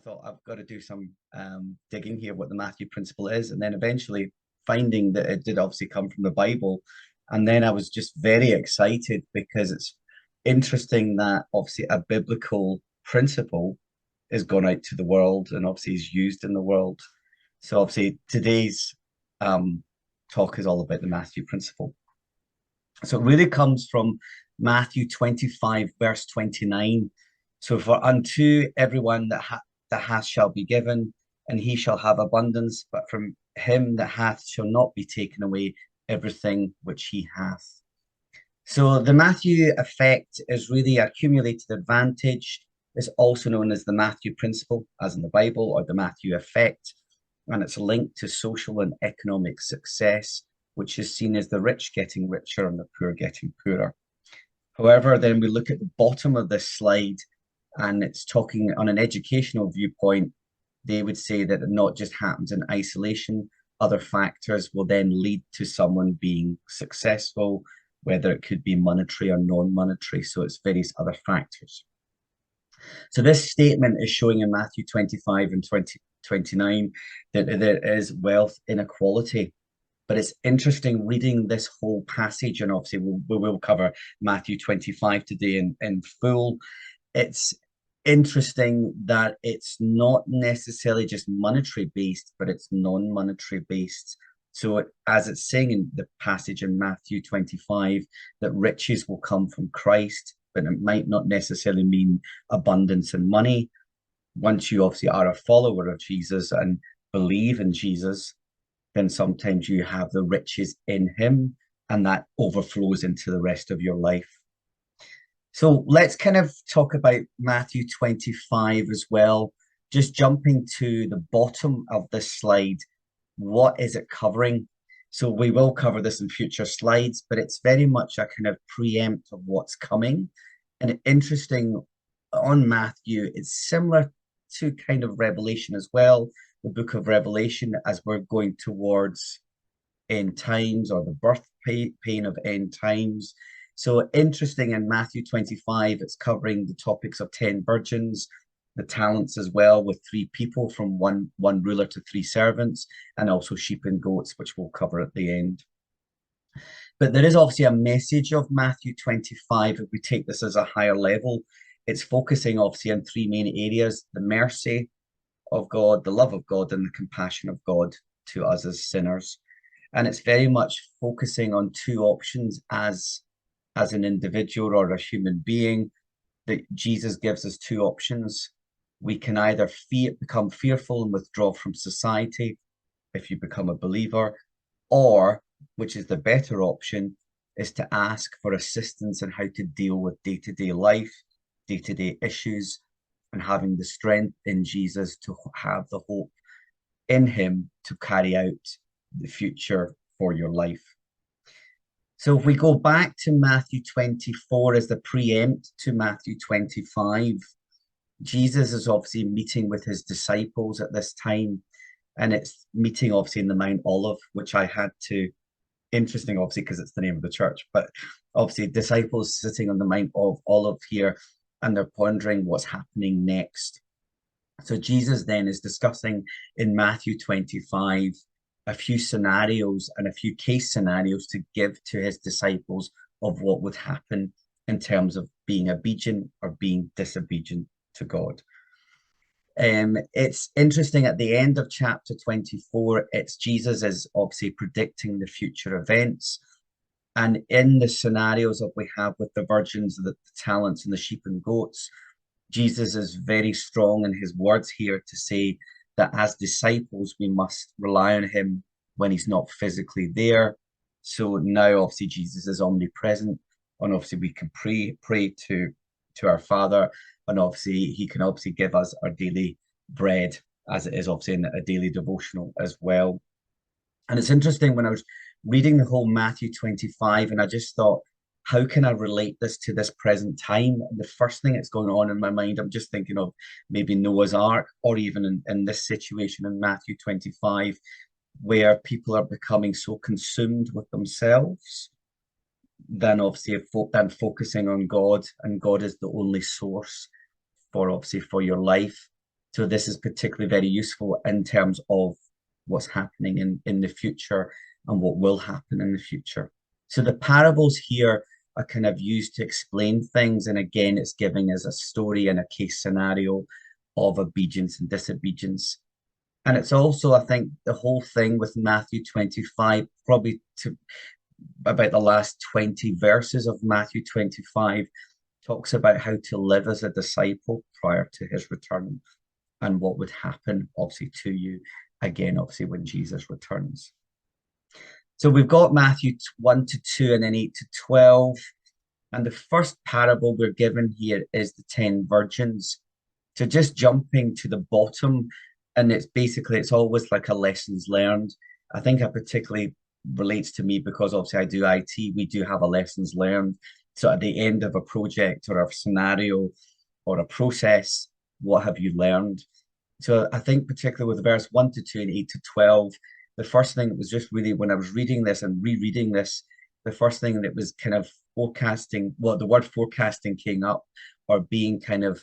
thought I've got to do some digging here what the Matthew principle is, and then eventually finding that it did obviously come from the Bible. And then I was just very excited because it's interesting that obviously a biblical principle is gone out to the world and obviously is used in the world. So obviously today's um, talk is all about the Matthew principle. So it really comes from Matthew 25, verse 29. So for unto everyone that hath shall be given, and he shall have abundance, but from him that hath shall not be taken away everything which he hath. So the Matthew effect is really accumulated advantage. It's also known as the Matthew principle, as in the Bible, or the Matthew effect, and it's linked to social and economic success, which is seen as the rich getting richer and the poor getting poorer. However, then we look at the bottom of this slide, and it's talking on an educational viewpoint. They would say that it not just happens in isolation, other factors will then lead to someone being successful, whether it could be monetary or non-monetary. So it's various other factors. So this statement is showing in Matthew 25 and 29 that there is wealth inequality. But it's interesting reading this whole passage, and obviously we will cover Matthew 25 today in full. It's interesting that it's not necessarily just monetary based, but it's non-monetary based. So as it's saying in the passage in Matthew 25, that riches will come from Christ, but it might not necessarily mean abundance in money. Once you obviously are a follower of Jesus and believe in Jesus, then sometimes you have the riches in him, and that overflows into the rest of your life. So let's kind of talk about Matthew 25 as well. Just jumping to the bottom of this slide, what is it covering? So we will cover this in future slides, but it's very much a kind of preempt of what's coming. And interesting on Matthew, it's similar to kind of Revelation as well, the book of Revelation, as we're going towards end times, or the birth pain of end times. So interesting, in Matthew 25, it's covering the topics of 10 virgins, the talents as well, with 3 people, from one ruler to 3 servants, and also sheep and goats, which we'll cover at the end. But there is obviously a message of Matthew 25. If we take this as a higher level, it's focusing obviously on 3 main areas: the mercy of God, the love of God, and the compassion of God to us as sinners. And it's very much focusing on 2 options as an individual or a human being, that Jesus gives us 2 options. We can either become fearful and withdraw from society if you become a believer, or, which is the better option, is to ask for assistance in how to deal with day-to-day life, day-to-day issues, and having the strength in Jesus to have the hope in him to carry out the future for your life. So if we go back to Matthew 24 as the preempt to Matthew 25, Jesus is obviously meeting with his disciples at this time, and it's meeting obviously in the Mount Olive, which I had to, interesting obviously because it's the name of the church, but obviously disciples sitting on the Mount of Olive here, and they're pondering what's happening next. So Jesus then is discussing in Matthew 25 a few scenarios and a few case scenarios to give to his disciples of what would happen in terms of being obedient or being disobedient to God. It's interesting, at the end of chapter 24, it's Jesus is obviously predicting the future events. And in the scenarios that we have with the virgins, the talents, and the sheep and goats, Jesus is very strong in his words here to say that as disciples, we must rely on him when he's not physically there. So now obviously Jesus is omnipresent, and obviously we can pray to our Father, and obviously he can obviously give us our daily bread, as it is obviously in a daily devotional as well. And it's interesting, when I was reading the whole Matthew 25, and I just thought, how can I relate this to this present time? And the first thing that's going on in my mind, I'm just thinking of maybe Noah's Ark, or even in this situation in Matthew 25, where people are becoming so consumed with themselves than obviously than focusing on God, and God is the only source for obviously for your life. So this is particularly very useful in terms of what's happening in the future and what will happen in the future. So the parables here are kind of used to explain things. And again, it's giving us a story and a case scenario of obedience and disobedience. And it's also, I think, the whole thing with Matthew 25, probably to about the last 20 verses of Matthew 25, talks about how to live as a disciple prior to his return and what would happen, obviously, to you again, obviously, when Jesus returns. So we've got Matthew 1 to 2 and then 8 to 12. And the first parable we're given here is the 10 virgins. So just jumping to the bottom, and it's basically, it's always like a lessons learned. I think it particularly relates to me because obviously I do IT, we do have a lessons learned. So at the end of a project or a scenario or a process, what have you learned? So I think particularly with verse 1 to 2 and 8 to 12, the first thing that was just really when I was reading this and rereading this, the first thing that was kind of forecasting, well, the word forecasting came up, or being kind of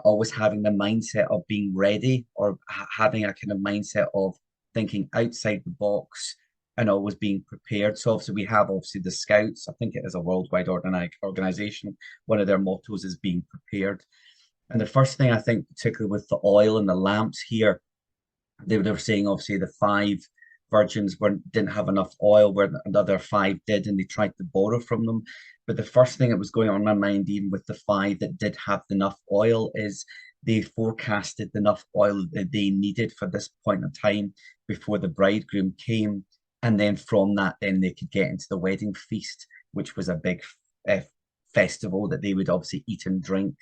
always having the mindset of being ready, or having a kind of mindset of thinking outside the box and always being prepared. So obviously we have obviously the Scouts. I think it is a worldwide organization. One of their mottos is being prepared. And the first thing I think, particularly with the oil and the lamps here, they were saying obviously the five virgins didn't have enough oil, where the other five did, and they tried to borrow from them. But the first thing that was going on in my mind, even with the five that did have enough oil, is they forecasted enough oil that they needed for this point in time before the bridegroom came. And then from that, then they could get into the wedding feast, which was a big festival that they would obviously eat and drink,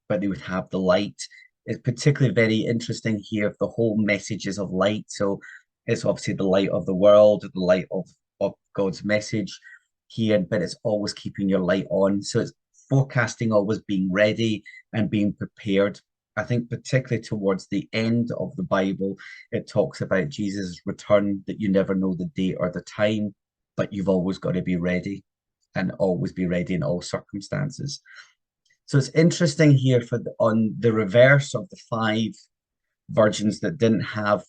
but they would have the light. It's particularly very interesting here, the whole messages of light. So it's obviously the light of the world, the light of God's message here, but it's always keeping your light on. So it's forecasting, always being ready and being prepared. I think particularly towards the end of the Bible, it talks about Jesus' return, that you never know the date or the time, but you've always got to be ready and always be ready in all circumstances. So it's interesting here on the reverse of the five virgins that didn't have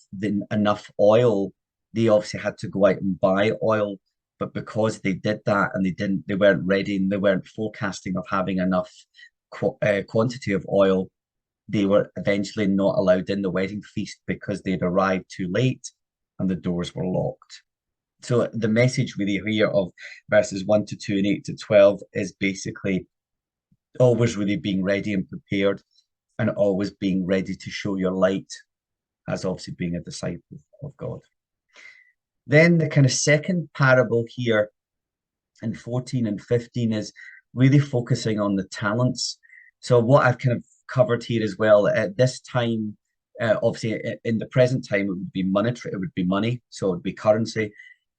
enough oil, they obviously had to go out and buy oil. But because they did that and they weren't ready and they weren't forecasting of having enough quantity of oil, they were eventually not allowed in the wedding feast because they'd arrived too late and the doors were locked. So the message really here of verses 1 to 2 and 8 to 12 is basically always really being ready and prepared, and always being ready to show your light as obviously being a disciple of God. Then the kind of second parable here in 14 and 15 is really focusing on the talents. So what I've kind of covered here as well, at this time, obviously in the present time, it would be monetary, it would be money, so it would be currency.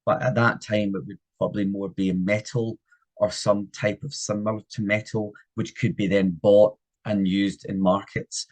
But at that time, it would probably more be a metal or some type of similar to metal, which could be then bought and used in markets.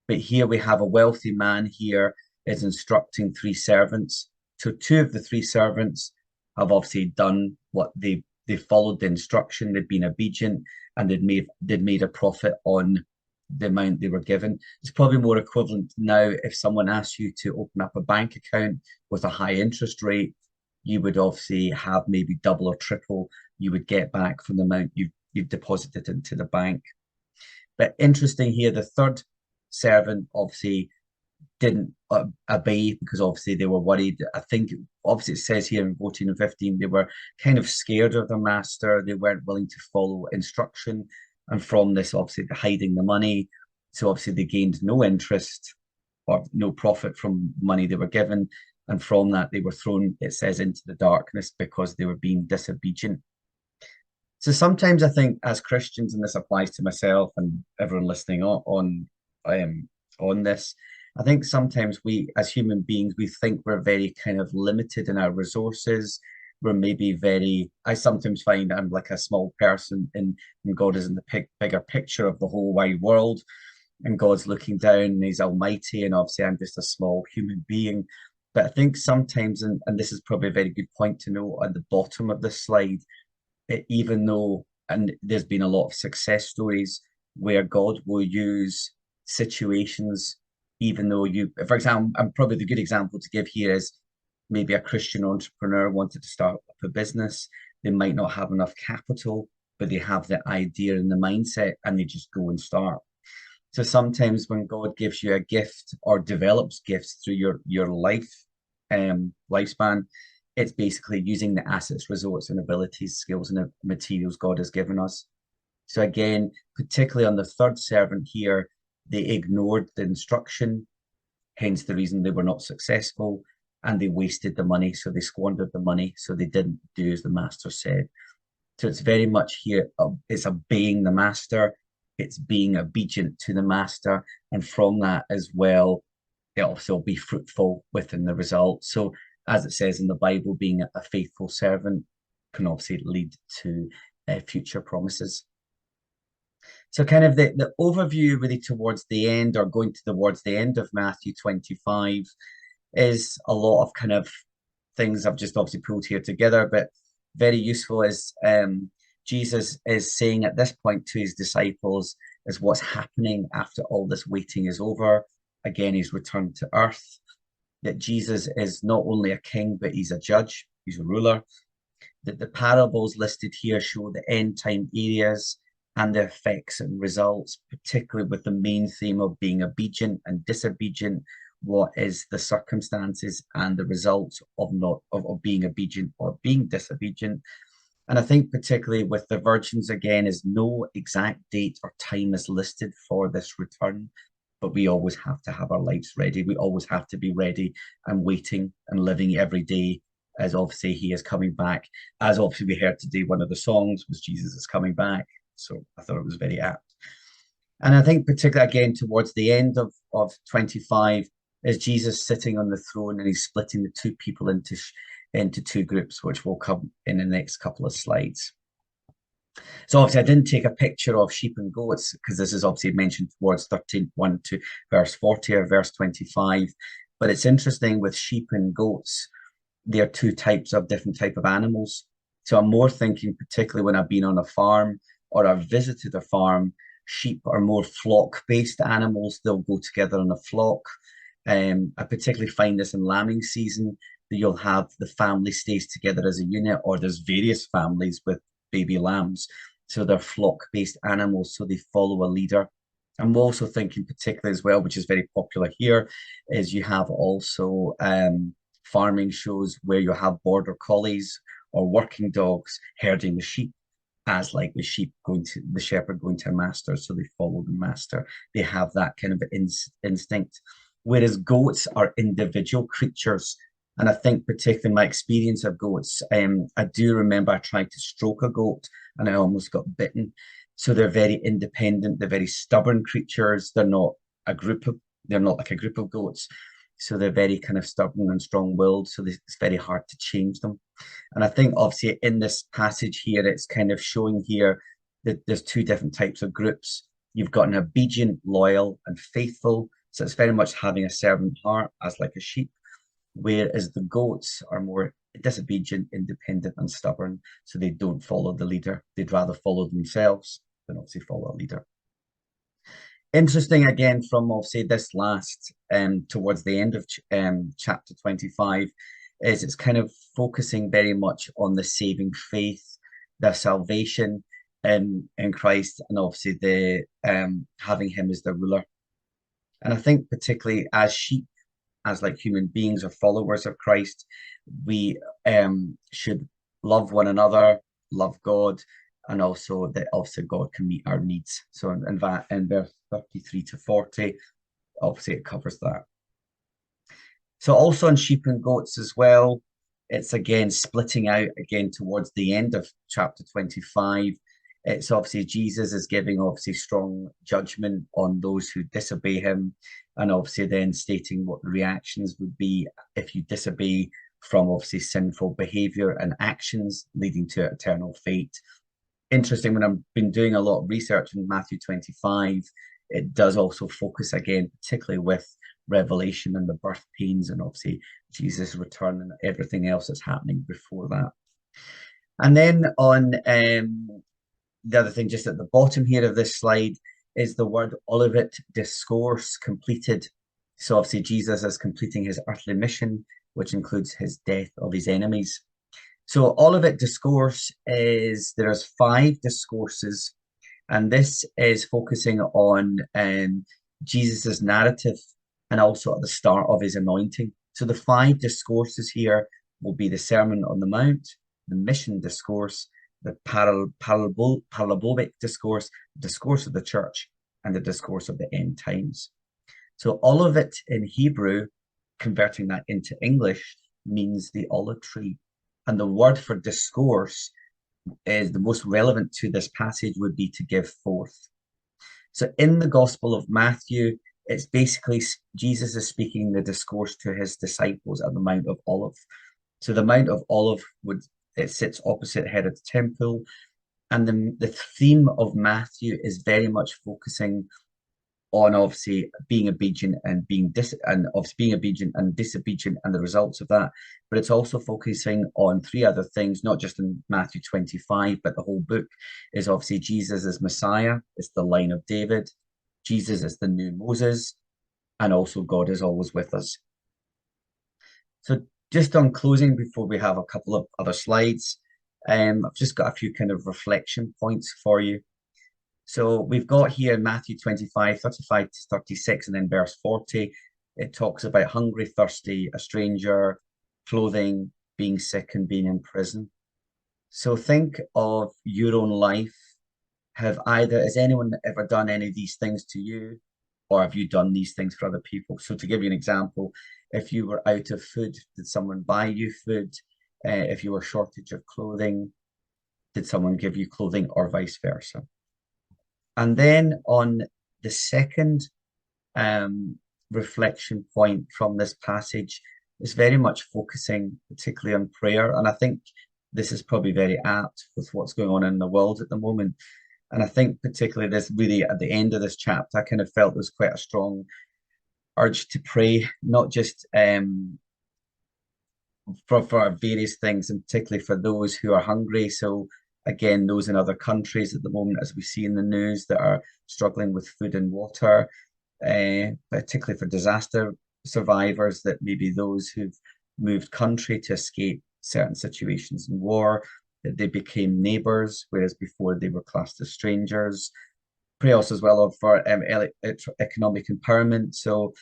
But here we have a wealthy man here is instructing three servants. So two of the three servants have obviously done what they followed the instruction, they'd been obedient, and they'd made a profit on the amount they were given. It's probably more equivalent now if someone asks you to open up a bank account with a high interest rate, you would obviously have maybe double or triple you would get back from the amount you've deposited into the bank. But interesting here, the third servant obviously didn't obey because obviously they were worried. I think obviously it says here in 14 and 15, they were kind of scared of their master. They weren't willing to follow instruction. And from this, obviously, hiding the money. So obviously they gained no interest or no profit from money they were given. And from that, they were thrown, it says, into the darkness because they were being disobedient. So sometimes I think as Christians, and this applies to myself and everyone listening on this, I think sometimes we, as human beings, we think we're very kind of limited in our resources. We're maybe I sometimes find I'm like a small person and God is in the bigger picture of the whole wide world. And God's looking down and he's almighty. And obviously I'm just a small human being. But I think sometimes, and this is probably a very good point to know at the bottom of this slide, even though, and there's been a lot of success stories where God will use situations, even though you, for example, and probably the good example to give here is maybe a Christian entrepreneur wanted to start up a business. They might not have enough capital, but they have the idea and the mindset, and they just go and start. So sometimes when God gives you a gift or develops gifts through your lifespan, it's basically using the assets, resources, and abilities, skills, and materials God has given us. So again, particularly on the third servant here, they ignored the instruction, hence the reason they were not successful, and they wasted the money. So they squandered the money. So they didn't do as the master said. So it's very much here, it's obeying the master, it's being obedient to the master. And from that as well, it also will be fruitful within the result. So as it says in the Bible, being a faithful servant can obviously lead to future promises. So kind of the overview really towards the end, or going towards the end of Matthew 25, is a lot of kind of things I've just obviously pulled here together, but very useful is Jesus is saying at this point to his disciples is what's happening after all this waiting is over. Again, he's returned to earth, that Jesus is not only a king, but he's a judge, he's a ruler. That the parables listed here show the end time areas and the effects and results, particularly with the main theme of being obedient and disobedient. What is the circumstances and the results of not of being obedient or being disobedient? And I think particularly with the virgins again, is no exact date or time is listed for this return, but we always have to have our lives ready. We always have to be ready and waiting and living every day as obviously he is coming back. As obviously we heard today, one of the songs was Jesus is coming back. So I thought it was very apt. And I think particularly again towards the end of 25 is Jesus sitting on the throne and he's splitting the two people into two groups, which will come in the next couple of slides. So obviously I didn't take a picture of sheep and goats because this is obviously mentioned towards 13:1 to verse 40 or verse 25. But it's interesting with sheep and goats, they're two types of different type of animals. So I'm more thinking particularly when I've been on a farm or I've visited a farm, sheep are more flock-based animals. They'll go together in a flock. I particularly find this in lambing season, that you'll have the family stays together as a unit, or there's various families with baby lambs. So they're flock-based animals, so they follow a leader. I'm also thinking particularly as well, which is very popular here, is you have also farming shows where you have border collies or working dogs herding the sheep, as like the sheep going to the shepherd going to a master, so they follow the master. They have that kind of instinct. Whereas goats are individual creatures. And I think particularly my experience of goats, I do remember I tried to stroke a goat and I almost got bitten. So they're very independent, they're very stubborn creatures. They're not like a group of goats. So they're very kind of stubborn and strong-willed. So it's very hard to change them. And I think obviously in this passage here, it's kind of showing here that there's two different types of groups. You've got an obedient, loyal, and faithful. So it's very much having a servant heart as like a sheep, whereas the goats are more disobedient, independent, and stubborn. So they don't follow the leader. They'd rather follow themselves than obviously follow a leader. Interesting again from obviously this last towards the end of chapter 25 is it's kind of focusing very much on the saving faith, the salvation in Christ, and obviously the having him as the ruler. And I think particularly as sheep, as like human beings or followers of Christ, we should love one another, love God, and also that also God can meet our needs. So in that in verse 33 to 40, obviously it covers that. So also on sheep and goats as well, it's again splitting out again towards the end of chapter 25. It's obviously Jesus is giving obviously strong judgment on those who disobey him, and obviously then stating what the reactions would be if you disobey, from obviously sinful behavior and actions leading to eternal fate. Interesting, when I've been doing a lot of research in Matthew 25, it does also focus again, particularly with Revelation and the birth pains and obviously Jesus' return and everything else that's happening before that. And then on the other thing, just at the bottom here of this slide, is the word Olivet discourse completed. So obviously Jesus is completing his earthly mission, which includes his death of his enemies. So Olivet discourse is, there's 5 discourses, and this is focusing on Jesus's narrative and also at the start of his anointing. So the 5 discourses here will be the Sermon on the Mount, the Mission Discourse, the Parabolic Discourse, the Discourse of the Church, and the Discourse of the End Times. So all of it in Hebrew, converting that into English, means the olive tree. And the word for discourse is the most relevant to this passage would be to give forth. So in the Gospel of Matthew, it's basically Jesus is speaking the discourse to his disciples at the Mount of Olives. So the Mount of Olives it sits opposite Herod's temple, and the theme of Matthew is very much focusing on obviously being obedient and being obedient and disobedient and the results of that. But it's also focusing on 3 other things, not just in Matthew 25, but the whole book is obviously Jesus is Messiah, it's the line of David, Jesus is the new Moses, and also God is always with us. So just on closing, before we have a couple of other slides, I've just got a few kind of reflection points for you. So we've got here in Matthew 25, 35 to 36, and then verse 40, it talks about hungry, thirsty, a stranger, clothing, being sick, and being in prison. So think of your own life. Has anyone ever done any of these things to you? Or have you done these things for other people? So to give you an example, if you were out of food, did someone buy you food? If you were shortage of clothing, did someone give you clothing, or vice versa? And then on the second reflection point from this passage is very much focusing particularly on prayer. And I think this is probably very apt with what's going on in the world at the moment. And I think particularly this really at the end of this chapter, I kind of felt there was quite a strong urge to pray, not just for various things, and particularly for those who are hungry. So again, those in other countries at the moment, as we see in the news, that are struggling with food and water, particularly for disaster survivors, that maybe those who've moved country to escape certain situations in war, that they became neighbours, whereas before they were classed as strangers. Pray also as well for economic empowerment. So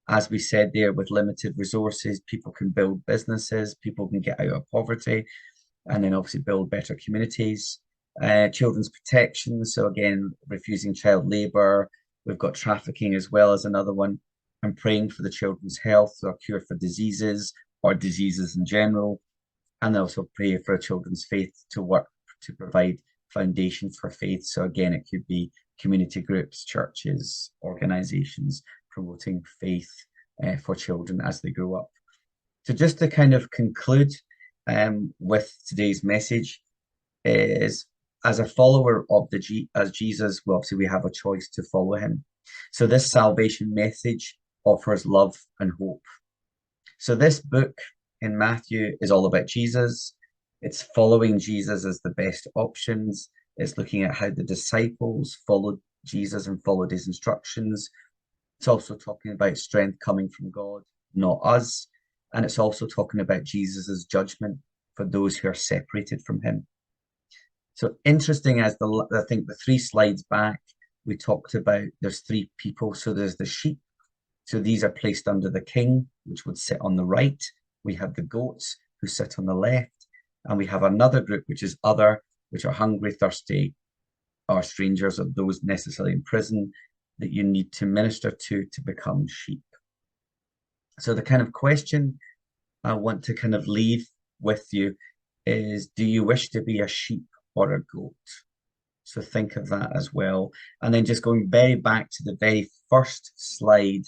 as we said there, with limited resources, people can build businesses, people can get out of poverty, and then obviously build better communities. Children's protection, so again, refusing child labour. We've got trafficking as well as another one. And praying for the children's health, so a cure for diseases or diseases in general. And also pray for children's faith to work to provide foundation for faith. So again, it could be community groups, churches, organizations promoting faith for children as they grow up. So just to kind of conclude with today's message is, as a follower of as Jesus, well, obviously we have a choice to follow him. So this salvation message offers love and hope. So this book in Matthew is all about Jesus. It's following Jesus as the best options. It's looking at how the disciples followed Jesus and followed his instructions. It's also talking about strength coming from God, not us. And it's also talking about Jesus's judgment for those who are separated from him. So interesting, as I think the 3 slides back, we talked about there's 3 people. So there's the sheep. So these are placed under the king, which would sit on the right. We have the goats who sit on the left. And we have another group, which is other, which are hungry, thirsty, or strangers, or those necessarily in prison that you need to minister to become sheep. So the kind of question I want to kind of leave with you is, do you wish to be a sheep or a goat? So think of that as well. And then just going very back to the very first slide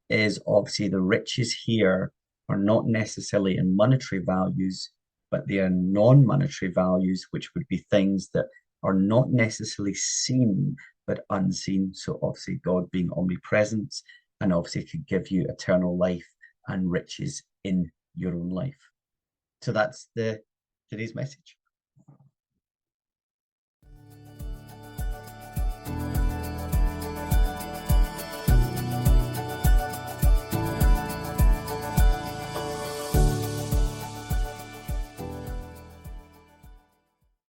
is obviously the riches here are not necessarily in monetary values, but they are non-monetary values, which would be things that are not necessarily seen, but unseen. So obviously God being omnipresent and obviously could give you eternal life and riches in your own life. So that's today's message.